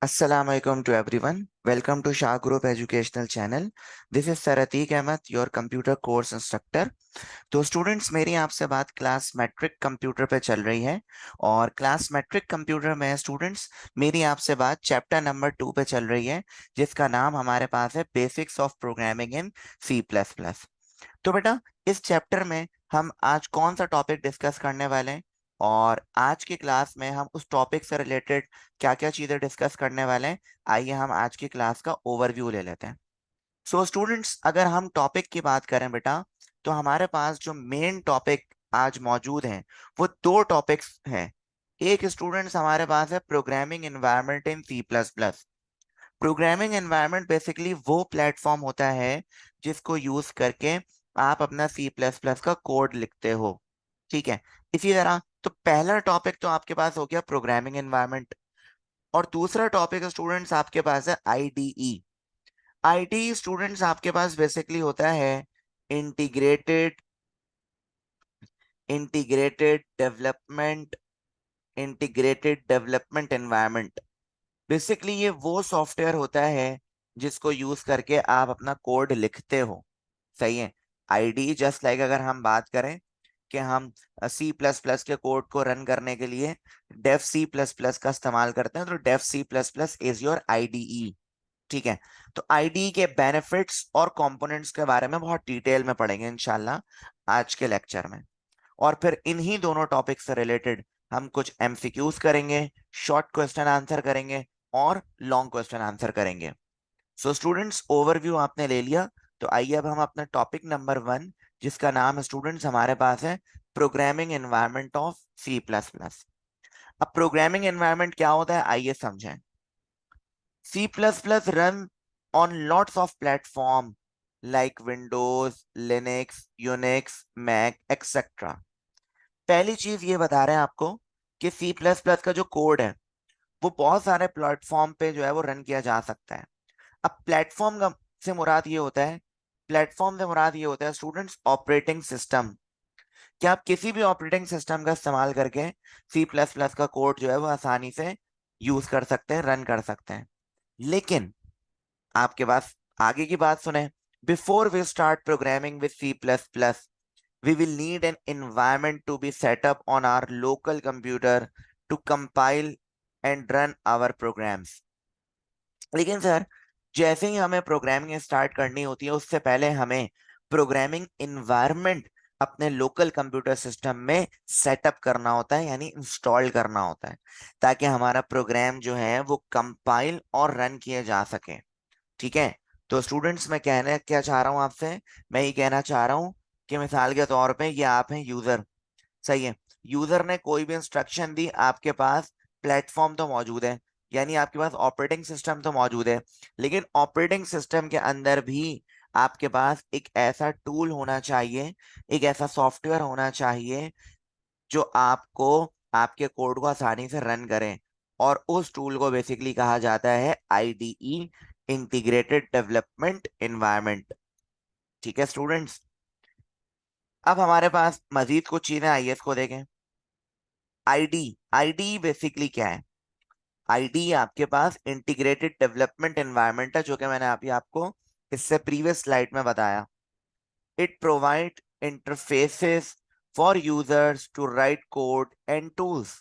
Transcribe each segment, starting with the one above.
Assalamualaikum to everyone. Welcome to Shah Group Educational Channel. This is Saratik Ahmed, your computer course instructor. तो students मेरी आपसे बात class matric computer पे चल रही है और क्लास मैट्रिक कंप्यूटर में स्टूडेंट्स मेरी आपसे बात चैप्टर नंबर 2 पे चल रही है जिसका नाम हमारे पास है basics of programming in C plus plus. तो बेटा इस चैप्टर में हम आज कौन सा टॉपिक डिस्कस करने वाले हैं और आज की क्लास में हम उस टॉपिक से रिलेटेड क्या क्या चीजें डिस्कस करने वाले हैं, आइए हम आज की क्लास का ओवरव्यू ले लेते हैं। सो स्टूडेंट्स अगर हम टॉपिक की बात करें बेटा तो हमारे पास जो मेन टॉपिक आज मौजूद हैं वो दो टॉपिक्स हैं। एक स्टूडेंट्स हमारे पास है programming environment in C plus plus. Programming environment basically वो प्लेटफॉर्म होता है जिसको यूज करके आप अपना सी प्लस प्लस का कोड लिखते हो। ठीक है, इसी तरह तो पहला टॉपिक तो आपके पास हो गया प्रोग्रामिंग एनवायरनमेंट और दूसरा टॉपिक स्टूडेंट्स आपके पास है आईडीई। आईडीई स्टूडेंट्स आपके पास बेसिकली होता है integrated integrated development integrated development environment. Basically ये वो सॉफ्टवेयर होता है जिसको यूज करके आप अपना कोड लिखते हो। सही है। आईडी जस्ट लाइक अगर हम बात करें कि हम सी प्लस प्लस के कोड को रन करने के लिए डेफ सी प्लस प्लस का इस्तेमाल करते हैं तो Dev C plus plus is your IDE. ठीक है। तो आईडीई के बेनिफिट्स और कंपोनेंट्स के बारे में बहुत डिटेल में पढ़ेंगे इंशाल्लाह आज के लेक्चर में। और फिर इन्हीं दोनों टॉपिक से रिलेटेड हम कुछ एमसीक्यूज करेंगे, शॉर्ट क्वेश्चन आंसर करेंगे और लॉन्ग क्वेश्चन आंसर करेंगे। सो स्टूडेंट्स ओवरव्यू आपने ले लिया, तो आइए अब हम अपना टॉपिक नंबर 1 जिसका नाम स्टूडेंट्स हमारे पास है programming environment of C plus plus. अब प्रोग्रामिंग एनवायरनमेंट क्या होता है आइए समझें। C plus plus run on lots of platform like Windows, Linux, Unix, Mac etcetera. पहली चीज ये बता रहे हैं आपको कि सी प्लस प्लस का जो कोड है वो बहुत सारे प्लेटफॉर्म पे जो है वो रन किया जा सकता है। अब प्लेटफॉर्म का से मुराद ये होता है प्लेटफॉर्म से मुराद ये होता है स्टूडेंट्स ऑपरेटिंग सिस्टम। क्या आप किसी भी ऑपरेटिंग सिस्टम का इस्तेमाल करके सी प्लस प्लस का कोड जो है वो आसानी से यूज कर सकते हैं, रन कर सकते हैं। लेकिन आपके पास आगे की बात सुने, before we start programming with C plus plus we will need an environment to be set up on our local computer to compile and run our programs। लेकिन सर जैसे ही हमें प्रोग्रामिंग स्टार्ट करनी होती है उससे पहले हमें प्रोग्रामिंग इन्वायरमेंट अपने लोकल कंप्यूटर सिस्टम में सेटअप करना होता है, यानी इंस्टॉल करना होता है, ताकि हमारा प्रोग्राम जो है वो कंपाइल और रन किए जा सके। ठीक है। तो स्टूडेंट्स मैं कहना क्या चाह रहा हूँ आपसे, मैं ये कहना चाह रहा हूँ कि मिसाल के तौर पे ये आप हैं यूजर। सही है। यूजर ने कोई भी इंस्ट्रक्शन दी, आपके पास प्लेटफॉर्म तो मौजूद है, यानी आपके पास ऑपरेटिंग सिस्टम तो मौजूद है, लेकिन ऑपरेटिंग सिस्टम के अंदर भी आपके पास एक ऐसा टूल होना चाहिए, एक ऐसा सॉफ्टवेयर होना चाहिए जो आपको आपके कोड को आसानी से रन करें। और उस टूल को बेसिकली कहा जाता है आईडीई, इंटीग्रेटेड डेवलपमेंट एनवायरनमेंट। ठीक है स्टूडेंट्स। अब हमारे पास मजीद कुछ चीजें आइए इसको देखें। आईडी आईडी बेसिकली क्या है। आईडी आपके पास इंटीग्रेटेड डेवलपमेंट एनवायरनमेंट है, जो कि मैंने अभी आपको इससे प्रीवियस स्लाइड में बताया। It provide interfaces for users to write code and tools.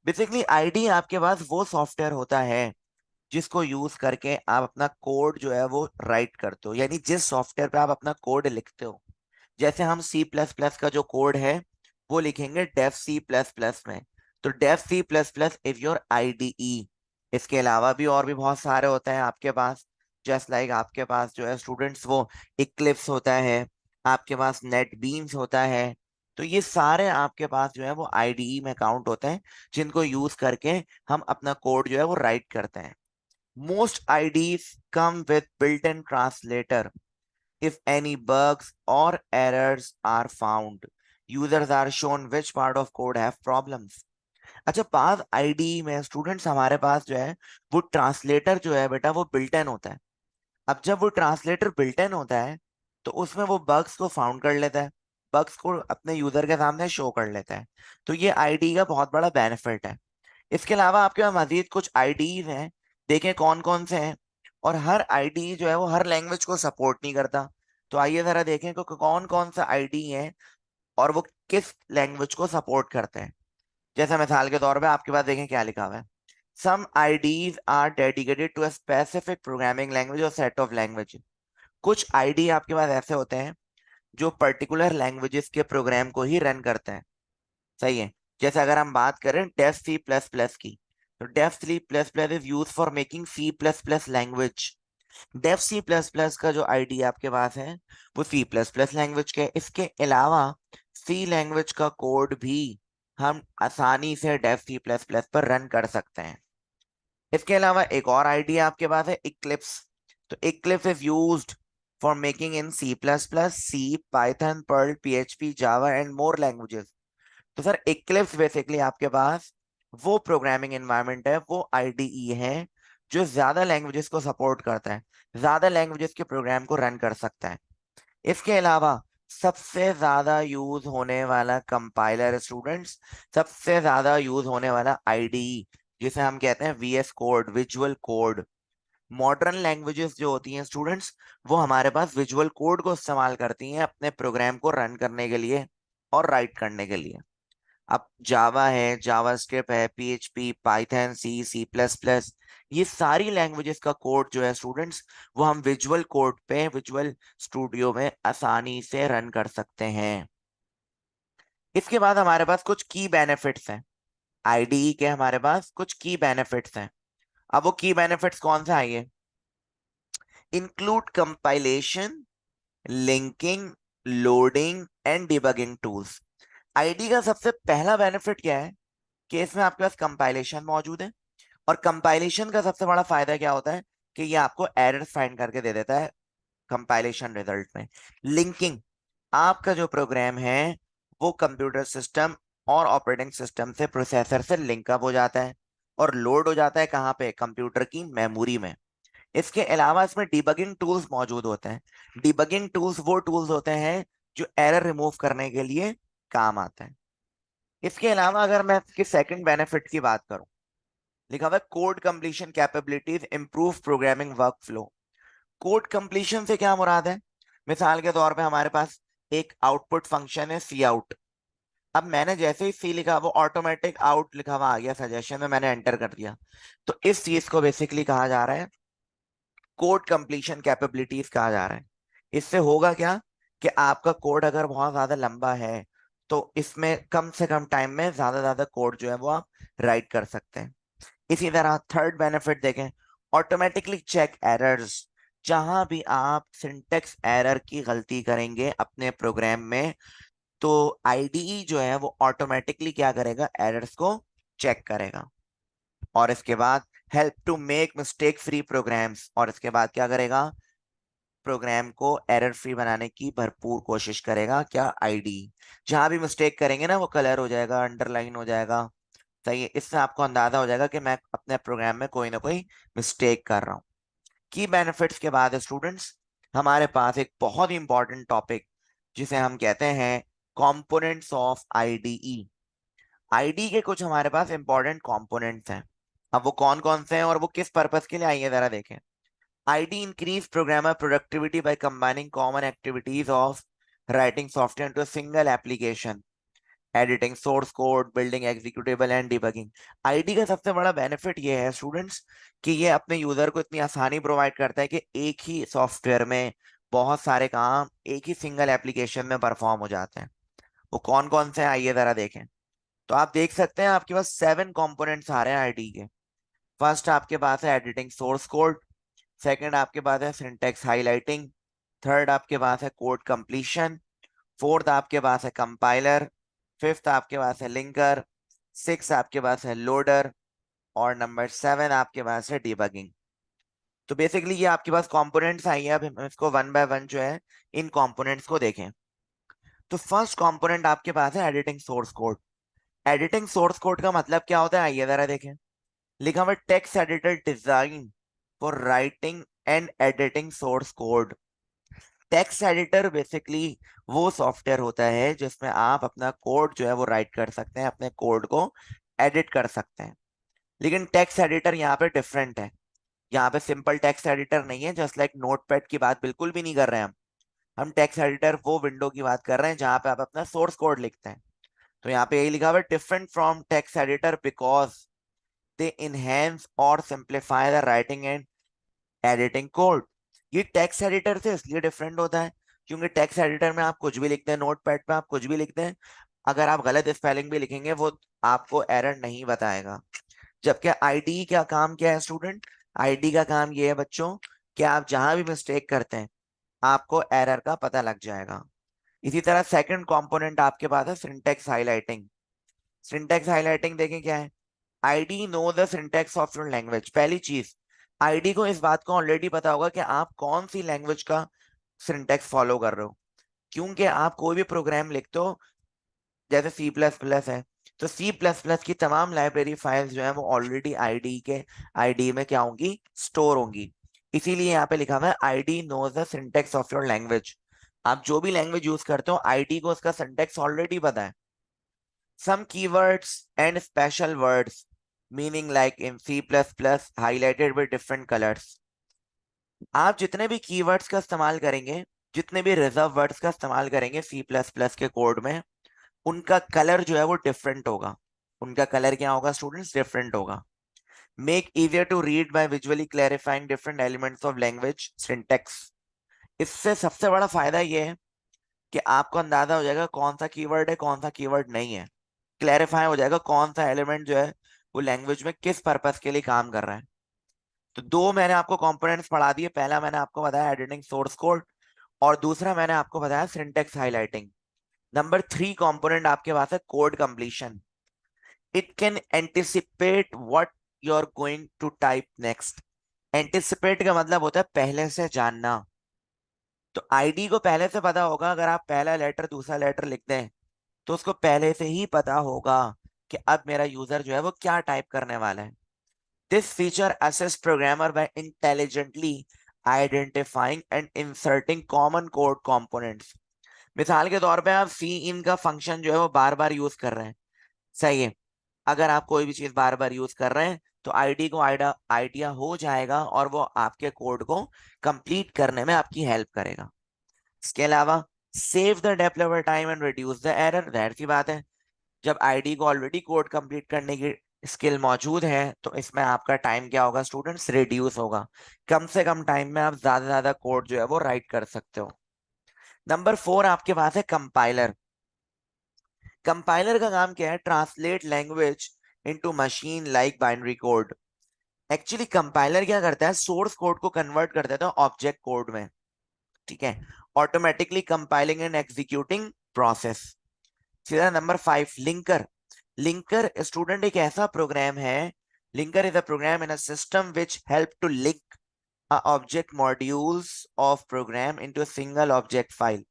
Basically IDE आपके पास वो सॉफ्टवेयर होता है जिसको यूज करके आप अपना कोड जो है वो राइट करते हो, यानी जिस सॉफ्टवेयर पे आप अपना कोड लिखते हो। जैसे हम सी प्लस प्लस का जो कोड है वो लिखेंगे डेफ सी प्लस प्लस में, तो Dev C plus plus is your IDE. इसके अलावा भी और भी बहुत सारे होते हैं आपके पास, जस्ट लाइक आपके पास जो है स्टूडेंट्स वो इक्लिप्स होता है, आपके पास नेट बीन्स होता है। तो ये सारे आपके पास जो है वो आईडीई में काउंट होते हैं जिनको यूज करके हम अपना कोड जो है वो राइट करते हैं। Most IDEs come with built in translator if any bugs or errors are found, users are shown which part of code have problems। अच्छा, पास आईडी में स्टूडेंट्स हमारे पास जो है वो ट्रांसलेटर जो है बेटा वो बिल्ट इन होता है। अब जब वो ट्रांसलेटर बिल्ट इन होता है तो उसमें वो बग्स को फाउंड कर लेता है, बग्स को अपने यूजर के सामने शो कर लेता है। तो ये आईडी का बहुत बड़ा बेनिफिट है। इसके अलावा आपके पास मजीद कुछ आईडीज हैं देखें कौन कौन से हैं। और हर आईडी जो है वो हर लैंग्वेज को सपोर्ट नहीं करता। तो आइए जरा देखें कि कौन कौन सा आईडी है और वो किस लैंग्वेज को सपोर्ट करते हैं। जैसे मिसाल के तौर पे आपके पास देखें क्या लिखा हुआ है। Some IDEs are dedicated to a specific programming language और सेट ऑफ लैंग्वेज। कुछ आईडी आपके पास ऐसे होते हैं जो पर्टिकुलर लैंग्वेजेस के प्रोग्राम को ही रन करते हैं। सही है। जैसे अगर हम बात करें डेफ सी प्लस प्लस की, तो Dev C plus plus is use for making C plus plus language. Dev C plus plus का जो आईडी आपके पास है वो सी प्लस प्लस लैंग्वेज के है। इसके अलावा सी लैंग्वेज का कोड भी हम आसानी से डेफ सी प्लस प्लस पर रन कर सकते हैं। इसके अलावा एक और आईडी आपके पास है इक्लिप्स। तो Eclipse is used for making in C plus plus, C, Python, Perl, PHP, Java and more languages. तो सर इक्लिप्स बेसिकली आपके पास वो प्रोग्रामिंग एनवायरनमेंट है, वो आईडीई है जो ज्यादा लैंग्वेजेस को सपोर्ट करता है, ज्यादा लैंग्वेजेस के प्रोग्राम को रन कर सकता है। इसके अलावा सबसे ज्यादा यूज होने वाला कंपाइलर स्टूडेंट्स, सबसे ज्यादा यूज होने वाला आईडीई जिसे हम कहते हैं VS code, visual code. Modern languages जो होती हैं स्टूडेंट्स, वो हमारे पास विजुअल कोड को इस्तेमाल करती हैं अपने प्रोग्राम को रन करने के लिए और राइट करने के लिए। अब जावा है, जावास्क्रिप्ट है, पीएचपी, पाइथन, सी, सी प्लस प्लस, ये सारी लैंग्वेजेस का कोड जो है स्टूडेंट्स, वो हम विजुअल कोड पे विजुअल स्टूडियो में आसानी से रन कर सकते हैं। इसके बाद हमारे पास कुछ की बेनिफिट्स हैं। आईडीई के हमारे पास कुछ की बेनिफिट्स हैं। अब वो की बेनिफिट्स कौन से आइए। Include compilation, linking, loading and debugging tools. ID का सबसे पहला बेनिफिट क्या है कि इसमें आपके पास कंपाइलेशन मौजूद है। और कंपाइलेशन का सबसे बड़ा फायदा क्या होता है कि ये आपको एरर फाइंड करके दे देता है कंपाइलेशन रिजल्ट में। लिंकिंग, आपका जो प्रोग्राम है वो कंप्यूटर सिस्टम और ऑपरेटिंग सिस्टम से, प्रोसेसर से लिंक अप हो जाता है और लोड हो जाता है कहाँ पे, कंप्यूटर की मेमोरी में। इसके अलावा इसमें डिबगिंग टूल्स मौजूद होते हैं। डिबगिंग टूल्स वो टूल्स होते हैं जो एरर रिमूव करने के लिए काम आते हैं। इसके अलावा अगर मैं इसके सेकंड बेनिफिट की बात करूं, लिखा हुआ है code completion capabilities improve programming work flow. Code completion से क्या मुराद है। मिसाल के तौर पे हमारे पास एक आउटपुट फंक्शन है सी आउट। अब मैंने जैसे ही सी लिखा वो ऑटोमेटिक आउट लिखा हुआ आ गया सजेशन में, मैंने एंटर कर दिया। तो इस चीज को बेसिकली कहा जा रहा है कोड कंप्लीशन कैपेबिलिटीज कहा जा रहा है। इससे होगा क्या कि आपका कोड अगर बहुत ज्यादा लंबा है तो इसमें कम से कम टाइम में ज्यादा ज्यादा कोड जो है वो आप राइट कर सकते हैं। इसी तरह थर्ड बेनिफिट देखें, ऑटोमेटिकली चेक एरर्स। जहां भी आप सिंटेक्स एरर की गलती करेंगे अपने प्रोग्राम में, तो आईडीई जो है वो ऑटोमेटिकली क्या करेगा, एरर्स को चेक करेगा। और इसके बाद help to make mistake free programs, और इसके बाद क्या करेगा, प्रोग्राम को एरर फ्री बनाने की भरपूर कोशिश करेगा क्या, आईडीई। जहां भी मिस्टेक करेंगे ना वो कलर हो जाएगा, अंडरलाइन हो जाएगा। सही है। इससे आपको अंदाजा हो जाएगा कि मैं अपने प्रोग्राम में कोई ना कोई मिस्टेक कर रहा हूँ। की बेनिफिट्स के बाद स्टूडेंट्स हमारे पास एक बहुत ही इंपॉर्टेंट टॉपिक जिसे हम कहते हैं कंपोनेंट्स ऑफ आईडीई। आईडी के कुछ हमारे पास इंपॉर्टेंट कंपोनेंट्स हैं। अब वो कौन कौन से हैं और वो किस पर्पस के लिए, आइए जरा देखें। ID increase programmer productivity by combining common activities of writing software into a single application, editing source code, building executable and debugging. ID का सबसे बड़ा बेनिफिट ये है स्टूडेंट्स कि ये अपने यूजर को इतनी आसानी प्रोवाइड करता है कि एक ही सॉफ्टवेयर में बहुत सारे काम एक ही सिंगल एप्लीकेशन में परफॉर्म हो जाते हैं। वो कौन कौन से हैं आइए जरा देखें। तो आप देख सकते हैं आपके पास 7 कंपोनेंट्स आ रहे हैं आईडी के। फर्स्ट आपके पास है एडिटिंग सोर्स कोड, सेकंड आपके पास है सिंटेक्स हाईलाइटिंग, थर्ड आपके पास है कोड कंप्लीशन, फोर्थ आपके पास है कंपाइलर, फिफ्थ आपके पास है लिंकर, सिक्स आपके पास है लोडर, और नंबर 7 आपके पास है डिबगिंग। तो बेसिकली ये आपके पास कंपोनेंट्स आई है। अब हम इसको वन बाय वन जो है इन कंपोनेंट्स को देखें। तो फर्स्ट कंपोनेंट आपके पास है editing source code. Editing source code का मतलब क्या होता है आइए जरा देखें। लिखा हुआ text editor design for writing and editing source code. Text editor basically वो सॉफ्टवेयर होता है जिसमें आप अपना कोड जो है वो राइट कर सकते हैं, अपने कोड को एडिट कर सकते हैं। लेकिन टेक्स्ट एडिटर यहाँ पे डिफरेंट है। यहाँ पे सिंपल टेक्स्ट एडिटर नहीं है, जस्ट लाइक नोटपैड की बात बिल्कुल भी नहीं कर रहे हैं हम टेक्स्ट एडिटर वो विंडो की बात कर रहे हैं जहां पे आप अपना सोर्स कोड लिखते हैं। तो यहाँ पे यही लिखा हुआ है, different from text editor because they enhance और simplify the writing and editing code. ये टेक्स्ट एडिटर से इसलिए डिफरेंट होता है क्योंकि टेक्स्ट एडिटर में आप कुछ भी लिखते हैं, नोटपैड पे आप कुछ भी लिखते हैं, अगर आप गलत स्पेलिंग भी लिखेंगे वो आपको एरर नहीं बताएगा। जबकि आईडी का काम क्या है स्टूडेंट? आईडी का काम ये है बच्चों कि आप जहां भी मिस्टेक करते हैं आपको एरर का पता लग जाएगा। इसी तरह सेकंड कंपोनेंट आपके पास है सिंटेक्स हाइलाइटिंग। सिंटेक्स हाइलाइटिंग देखें क्या है। IDE know the syntax of your language. पहली चीज, आईडी को इस बात को ऑलरेडी पता होगा कि आप कौन सी लैंग्वेज का सिंटेक्स फॉलो कर रहे हो, क्योंकि आप कोई भी प्रोग्राम लिखते हो, जैसे सी प्लस प्लस है, तो सी प्लस प्लस की तमाम लाइब्रेरी फाइल्स जो है वो ऑलरेडी आईडी के आईडी में क्या होंगी, स्टोर होंगी। इसीलिए यहाँ पे लिखा हुआ है IDE knows the syntax of your language. आप जो भी लैंग्वेज यूज करते हो आईडी को उसका सिंटेक्स ऑलरेडी पता है। Some keywords and special words meaning like in C plus plus highlighted with different colours. आप जितने भी कीवर्ड्स का इस्तेमाल करेंगे, जितने भी रिजर्व वर्ड्स का इस्तेमाल करेंगे सी प्लस प्लस के कोड में, उनका कलर जो है वो डिफरेंट होगा। उनका कलर क्या होगा स्टूडेंट्स? डिफरेंट होगा। Make easier to read by visually clarifying different elements of language syntax. इससे सबसे बड़ा फायदा ये है कि आपको अंदाजा हो जाएगा कौन सा कीवर्ड है कौन सा कीवर्ड नहीं है। क्लैरिफाई हो जाएगा कौन सा एलिमेंट जो है वो लैंग्वेज में किस पर्पस के लिए काम कर रहा है। तो दो मैंने आपको कंपोनेंट्स पढ़ा दिए। पहला मैंने आपको बताया एडिटिंग सोर्स कोड, और दूसरा मैंने आपको बताया सिंटेक्स हाइलाइटिंग। नंबर 3 कंपोनेंट आपके पास है code completion. It can anticipate what you are going to type next. Anticipate का मतलब होता है पहले से जानना। तो आईडी को पहले से पता होगा, अगर आप पहला लेटर दूसरा लेटर लिखते हैं तो उसको पहले से ही पता होगा कि अब मेरा यूजर जो है वो क्या टाइप करने वाला है। This feature assist programmer by intelligently identifying and inserting common code components. मिसाल के तौर पे आप सी इन का फंक्शन जो है वो बार बार यूज कर रहे हैं, सही है। अगर आप कोई भी चीज बार बार यूज कर रहे हैं तो आईडी को आइडिया हो जाएगा और वो आपके कोड को कंप्लीट करने में आपकी हेल्प करेगा। इसके अलावा save the developer time and reduce the error. जाहिर सी बात है, जब आईडी को ऑलरेडी कोड कंप्लीट करने की स्किल मौजूद है तो इसमें आपका टाइम क्या होगा स्टूडेंट्स? रिड्यूस होगा। कम से कम टाइम में आप ज्यादा से ज्यादा कोड जो है वो राइट कर सकते हो। नंबर 4 आपके पास है कंपाइलर। कंपाइलर का काम क्या है? Translate language into machine like binary code. Actually compiler क्या करता है? सोर्स कोड को कन्वर्ट कर देता है ऑब्जेक्ट कोड में, ठीक है, automatically compiling and executing process. सीधा नंबर 5 लिंकर। लिंकर स्टूडेंट एक ऐसा प्रोग्राम है, linker is a program in a system which help to link object modules of program into a single object file.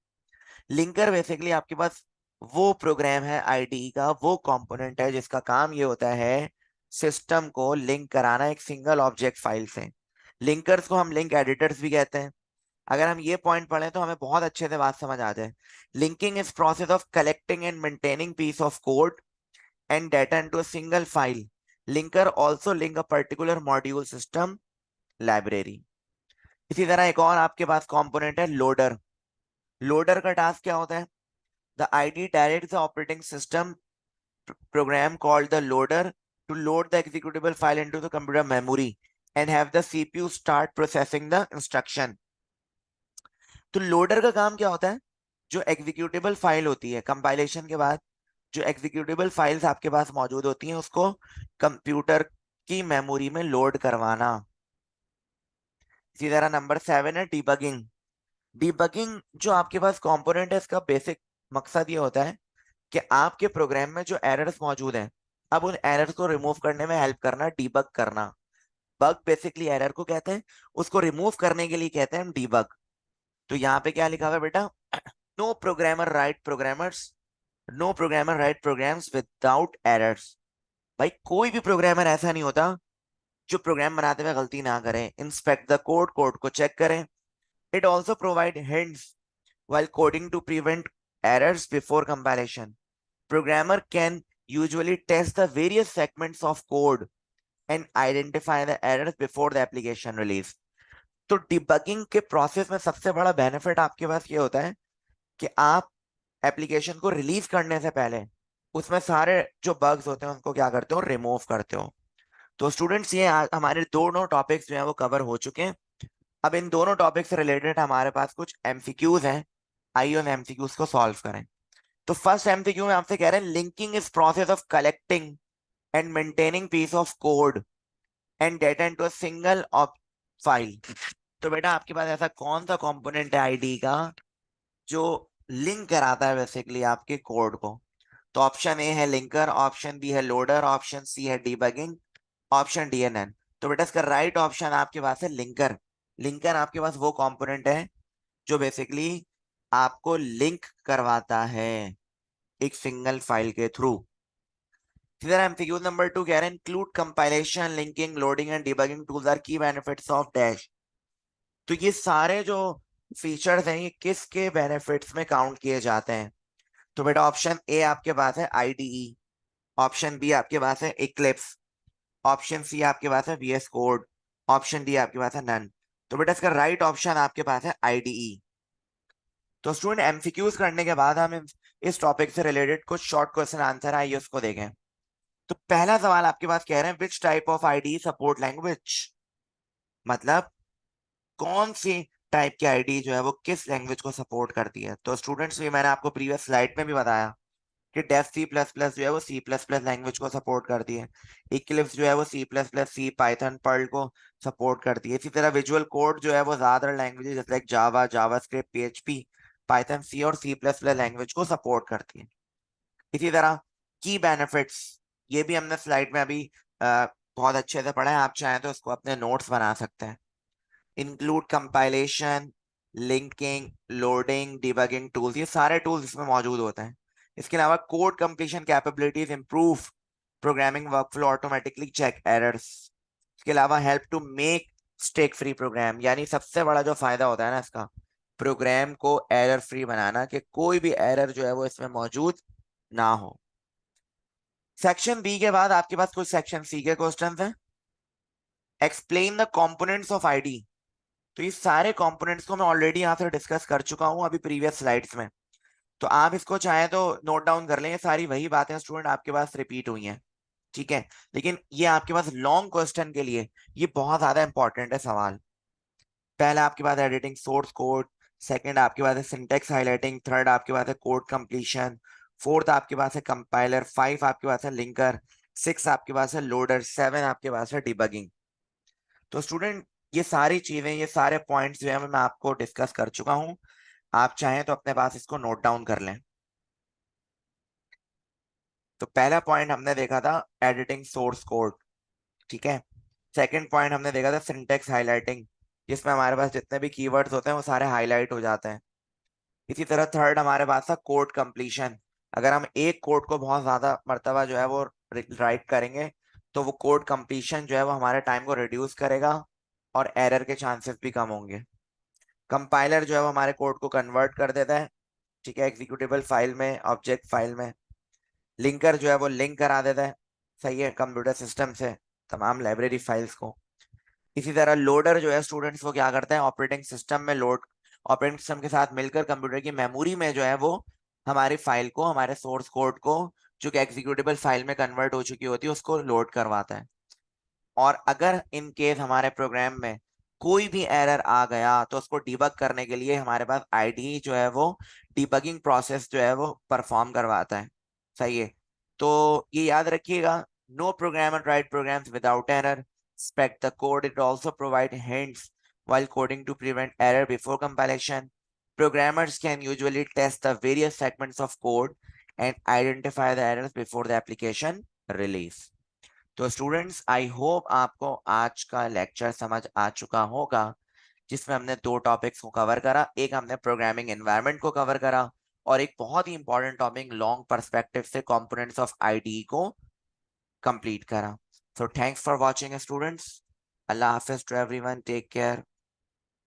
Linker basically आपके पास वो programme है, ID का वो कंपोनेंट है जिसका काम ये होता है सिस्टम को लिंक कराना एक सिंगल ऑब्जेक्ट फाइल से। लिंकर्स को हम लिंक एडिटर्स भी कहते हैं। अगर हम ये पॉइंट पढ़ें तो हमें बहुत अच्छे से बात समझ आ जाए। Linking is process of collecting and maintaining piece of code and data into a single file. Linker also link a particular module system library. इसी तरह एक और आपके पास कंपोनेंट है लोडर। लोडर का टास्क क्या होता है? The ID directs the operating system program called the loader to load the executable file into the computer memory and have the CPU start processing the instruction. तो loader का काम क्या होता है? जो एग्जीक्यूटेबल फाइल होती है कंपाइलेशन के बाद, जो एग्जीक्यूटेबल फाइल्स आपके पास मौजूद होती हैं उसको कंप्यूटर की मेमोरी में लोड करवाना। इसी तरह नंबर 7 है डिबगिंग। डिबगिंग जो आपके पास कंपोनेंट है इसका बेसिक मकसद ये होता है कि आपके प्रोग्राम में जो एरर्स मौजूद हैं, अब उन एरर्स को रिमूव करने में हेल्प करना, डीबग करना। बग बेसिकली एरर को कहते हैं, उसको रिमूव करने के लिए कहते हैं हम डीबग। तो यहाँ पे क्या लिखा हुआ है बेटा? No programmer write programmers no programmer write programs without errors. भाई कोई भी प्रोग्रामर ऐसा नहीं होता जो प्रोग्राम बनाते हुए गलती ना करे। इंस्पेक्ट द कोड, कोड को चेक करें। It also provide hints while coding to prevent errors before compilation. Programmer can usually test the various segments of code and identify the errors before the application release. तो debugging के process में सबसे बड़ा benefit आपके पास ये होता है कि आप एप्लीकेशन को रिलीज करने से पहले उसमें सारे जो बग्स होते हैं उनको क्या करते हो, रिमूव करते हो। तो स्टूडेंट्स ये हमारे दोनों टॉपिक्स जो है वो कवर हो चुके हैं। अब इन दोनों टॉपिक से रिलेटेड हमारे पास कुछ एमसीक्यूज हैं, आइए उन एमसीक्यूज को सॉल्व करें। तो फर्स्ट एमसीक्यू में आपसे कह रहे हैं linking is process of collecting and maintaining piece of code and data into a single file. तो बेटा आपके पास ऐसा कौन सा कंपोनेंट है आईडी का जो लिंक कराता है बेसिकली आपके कोड को? तो ऑप्शन ए है लिंकर, ऑप्शन बी है लोडर, ऑप्शन सी है डीबगिंग, ऑप्शन डी है नन। तो बेटा इसका राइट ऑप्शन आपके पास है लिंकर। लिंकर आपके पास वो कंपोनेंट है जो बेसिकली आपको लिंक करवाता है एक सिंगल फाइल के थ्रू। फिर एमसीक्यू नंबर 2 कह रहे हैं include compilation linking loading and debugging tools are key benefits of dash. तो ये सारे जो फीचर्स हैं ये किसके बेनिफिट्स में काउंट किए जाते हैं? तो बेटा ऑप्शन ए आपके पास है आईडीई, ऑप्शन बी आपके पास है इक्लिप्स, ऑप्शन सी आपके पास है वीएस कोड, ऑप्शन डी आपके पास है नन। तो बेटा इसका राइट ऑप्शन आपके पास है आईडीई। तो स्टूडेंट एमसीक्यूज करने के बाद हम इस टॉपिक से रिलेटेड कुछ शॉर्ट क्वेश्चन आंसर आइए उसको देखें। तो पहला सवाल आपके पास कह रहे हैं which type of ID support language, मतलब कौन सी टाइप की आईडी जो है वो किस लैंग्वेज को सपोर्ट करती है? तो स्टूडेंट्स भी मैंने आपको प्रीवियस स्लाइड में भी बताया कि डेफ सी प्लस प्लस जो है वो सी प्लस प्लस लैंग्वेज को सपोर्ट करती है, इक्लिप्स जो है वो सी plus plus, C, Python, Perl को सपोर्ट करती है। इसी तरह विजुअल कोड जो है वो ज्यादातर लैंग्वेजेस जैसे like Java, JavaScript, PHP, Python, सी और सी प्लस प्लस लैंग्वेज को सपोर्ट करती है। इसी तरह की बेनिफिट्स ये भी हमने स्लाइड में अभी बहुत अच्छे से पढ़ा है, आप चाहें तो इसको अपने नोट्स बना सकते हैं। Include compilation, linking, loading, debugging tools, ये सारे टूल्स इसमें मौजूद होते हैं। इसके अलावा code completion capabilities improve programming workflow, automatically check errors. इसके अलावा help to make stake free program, यानी सबसे बड़ा जो फायदा होता है ना इसका, प्रोग्राम को एरर फ्री बनाना, कि कोई भी एरर जो है वो इसमें मौजूद ना हो। सेक्शन बी के बाद आपके पास कुछ सेक्शन सी के क्वेश्चंस हैं। Explain the components of ID. तो ये सारे कंपोनेंट्स को मैं ऑलरेडी यहाँ से डिस्कस कर चुका हूँ अभी प्रीवियस स्लाइड्स में, तो आप इसको चाहें तो नोट डाउन कर लें, ये सारी वही बातें स्टूडेंट आपके पास रिपीट हुई हैं, ठीक है। लेकिन ये आपके पास लॉन्ग क्वेश्चन के लिए ये बहुत ज्यादा इंपॉर्टेंट है सवाल। पहला आपके पास एडिटिंग सोर्स कोड, सेकंड आपके पास है सिंटेक्स हाइलाइटिंग, थर्ड आपके पास है कोड कंप्लीशन, फोर्थ आपके पास है कंपाइलर, फाइव आपके पास है लिंकर, सिक्स आपके पास है लोडर, सेवन आपके पास है डिबगिंग। तो स्टूडेंट ये सारी चीजें, ये सारे पॉइंट्स जो है मैं आपको डिस्कस कर चुका हूं, आप चाहें तो अपने पास इसको नोट डाउन कर लें। तो पहला पॉइंट हमने देखा था एडिटिंग सोर्स कोड, ठीक है। सेकंड पॉइंट हमने देखा था सिंटेक्स हाइलाइटिंग, जिसमें हमारे पास जितने भी कीवर्ड्स होते हैं वो सारे हाईलाइट हो जाते हैं। इसी तरह थर्ड हमारे पास था कोड कंप्लीशन, अगर हम एक कोड को बहुत ज्यादा मर्तबा जो है वो राइट करेंगे तो वो कोड कंप्लीशन जो है वो हमारे टाइम को रिड्यूस करेगा और एरर के चांसेस भी कम होंगे। कंपाइलर जो है वो हमारे कोड को कन्वर्ट कर देता है, ठीक है, एग्जीक्यूटेबल फाइल में, ऑब्जेक्ट फाइल में। लिंकर जो है वो लिंक करा देता है, सही है, कंप्यूटर सिस्टम से तमाम लाइब्रेरी फाइल्स को। इसी तरह लोडर जो है स्टूडेंट्स वो क्या करता है, ऑपरेटिंग सिस्टम में लोड, ऑपरेटिंग सिस्टम के साथ मिलकर कंप्यूटर की मेमोरी में जो है वो हमारी फाइल को, हमारे सोर्स कोड को जो कि एग्जीक्यूटेबल फाइल में कन्वर्ट हो चुकी होती है उसको लोड करवाता है। और अगर इन केस हमारे प्रोग्राम में कोई भी एरर आ गया तो उसको डिबग करने के लिए हमारे पास आईडी जो है वो डिबगिंग प्रोसेस जो है वो परफॉर्म करवाता है, सही है। तो ये याद रखिएगा, no programmer write programs without error, spec the code, it also provide hints while coding to prevent error before compilation. Programmers can usually test the various segments of code and identify the errors before the application release. तो students I hope आपको आज का lecture समझ आ चुका होगा, जिसमें हमने दो टॉपिक्स को कवर करा, एक हमने प्रोग्रामिंग एनवायरनमेंट को कवर करा और एक बहुत ही इंपॉर्टेंट टॉपिक लॉन्ग पर्सपेक्टिव से कंपोनेंट्स ऑफ आईडी को कंप्लीट करा। So thanks for watching students, Allah हाफिज टू एवरीवन, टेक केयर।